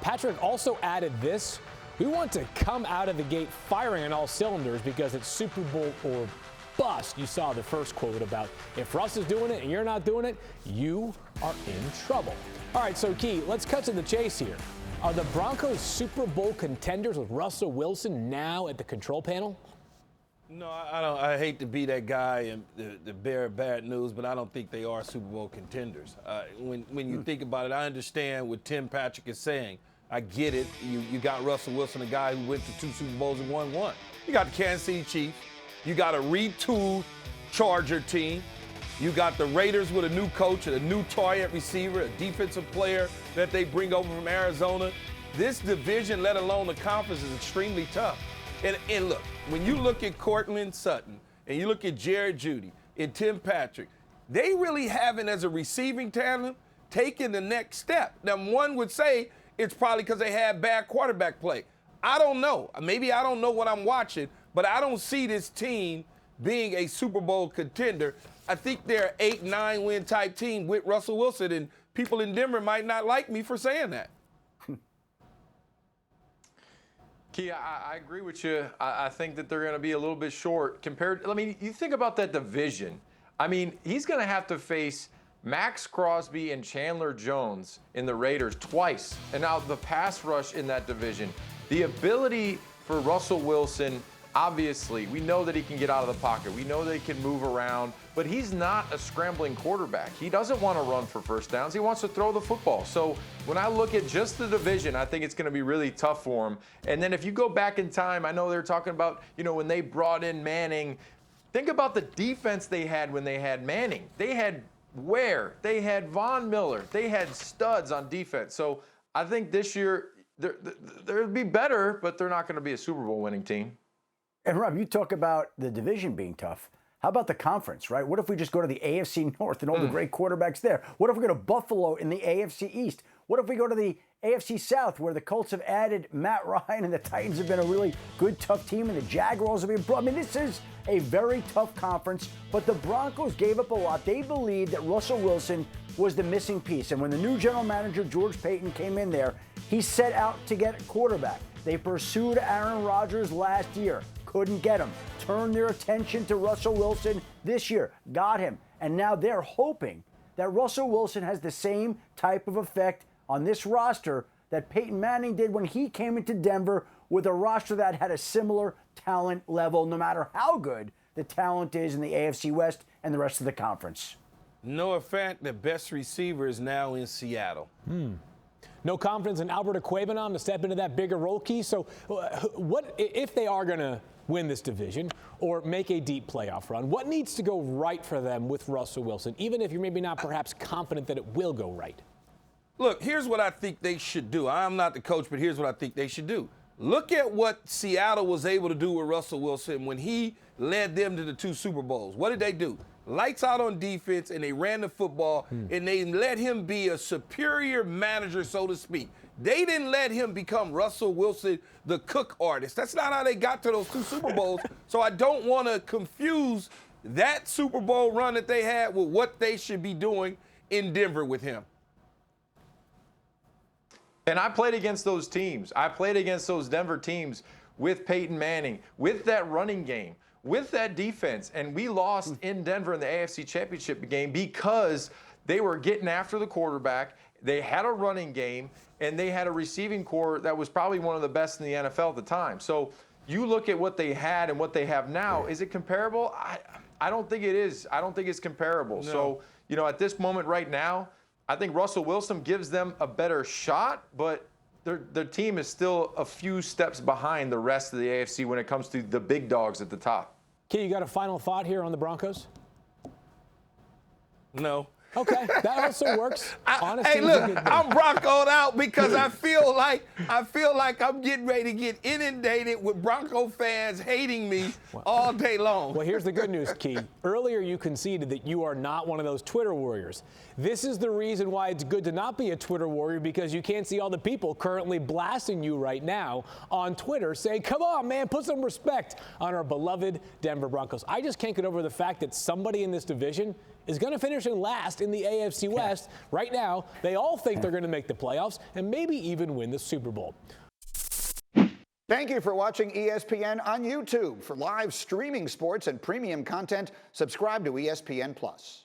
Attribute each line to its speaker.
Speaker 1: Patrick also added this: we want to come out of the gate firing on all cylinders because it's Super Bowl or bust. You saw the first quote about if Russ is doing it and you're not doing it, you are in trouble. All right, so Key, let's cut to the chase here. Are the Broncos Super Bowl contenders with Russell Wilson now at the control panel?
Speaker 2: No, I don't. I hate to be that guy and the bearer of bad news, but I don't think they are Super Bowl contenders. When you think about it, I understand what Tim Patrick is saying. I get it. You got Russell Wilson, a guy who went to 2 Super Bowls and won 1. You got the Kansas City Chiefs. You got a retooled Charger team. You got the Raiders with a new coach and a new toy at receiver, a defensive player that they bring over from Arizona. This division, let alone the conference, is extremely tough. And look, when you look at Courtland Sutton and you look at Jared Jeudy and Tim Patrick, they really haven't, as a receiving talent, taken the next step. Now, one would say it's probably because they had bad quarterback play. I don't know. Maybe I don't know what I'm watching, but I don't see this team being a Super Bowl contender. I think they're an 8-9 win type team with Russell Wilson, and people in Denver might not like me for saying that.
Speaker 3: Key, I agree with you. I think that they're going to be a little bit short compared. I mean, you think about that division. I mean, he's going to have to face Max Crosby and Chandler Jones in the Raiders twice. And now the pass rush in that division. The ability for Russell Wilson, obviously, we know that he can get out of the pocket. We know that he can move around, but he's not a scrambling quarterback. He doesn't want to run for first downs. He wants to throw the football. So when I look at just the division, I think it's going to be really tough for him. And then if you go back in time, I know they're talking about, when they brought in Manning. Think about the defense they had when they had Manning. They had Ware. They had Von Miller. They had studs on defense. So I think this year they'll be better, but they're not going to be a Super Bowl winning team.
Speaker 4: And Rob, you talk about the division being tough. How about the conference, right? What if we just go to the AFC North and all the great quarterbacks there? What if we go to Buffalo in the AFC East? What if we go to the AFC South, where the Colts have added Matt Ryan and the Titans have been a really good, tough team, and the Jaguars have been. I mean, this is a very tough conference, but the Broncos gave up a lot. They believed that Russell Wilson was the missing piece. And when the new general manager, George Payton, came in there, he set out to get a quarterback. They pursued Aaron Rodgers last year. Couldn't get him. Turned their attention to Russell Wilson this year. Got him. And now they're hoping that Russell Wilson has the same type of effect on this roster that Peyton Manning did when he came into Denver, with a roster that had a similar talent level, no matter how good the talent is in the AFC West and the rest of the conference.
Speaker 2: Noah Fant, the best receiver, is now in Seattle.
Speaker 1: No confidence in Albert Aquabanon to step into that bigger role, Key. So what if they are going to win this division or make a deep playoff run, what needs to go right for them with Russell Wilson, even if you're maybe not perhaps confident that it will go right?
Speaker 2: Look, here's what I think they should do. I'm not the coach, but here's what I think they should do. Look at what Seattle was able to do with Russell Wilson when he led them to the 2 Super Bowls. What did they do? Lights out on defense, and they ran the football, and they let him be a superior manager, so to speak. They didn't let him become Russell Wilson, the cook artist. That's not how they got to those 2 Super Bowls. So I don't want to confuse that Super Bowl run that they had with what they should be doing in Denver with him.
Speaker 3: And I played against those teams. I played against those Denver teams with Peyton Manning, with that running game, with that defense. And we lost in Denver in the AFC Championship game because they were getting after the quarterback. They had a running game, and they had a receiving core that was probably one of the best in the NFL at the time. So you look at what they had and what they have now. Is it comparable? I don't think it is. I don't think it's comparable. No. So, at this moment right now, I think Russell Wilson gives them a better shot, but their team is still a few steps behind the rest of the AFC when it comes to the big dogs at the top.
Speaker 1: Key, you got a final thought here on the Broncos?
Speaker 2: No.
Speaker 1: Okay, that also works.
Speaker 2: Hey, look, I'm Broncoed out because I feel like I'm getting ready to get inundated with Bronco fans hating me all day long.
Speaker 1: Well, here's the good news, Key. Earlier you conceded that you are not one of those Twitter warriors. This is the reason why it's good to not be a Twitter warrior, because you can't see all the people currently blasting you right now on Twitter saying, come on, man, put some respect on our beloved Denver Broncos. I just can't get over the fact that somebody in this division is going to finish in last in the AFC West. Right now, they all think they're going to make the playoffs and maybe even win the Super Bowl.
Speaker 5: Thank you for watching ESPN on YouTube. For live streaming sports and premium content, subscribe to ESPN+.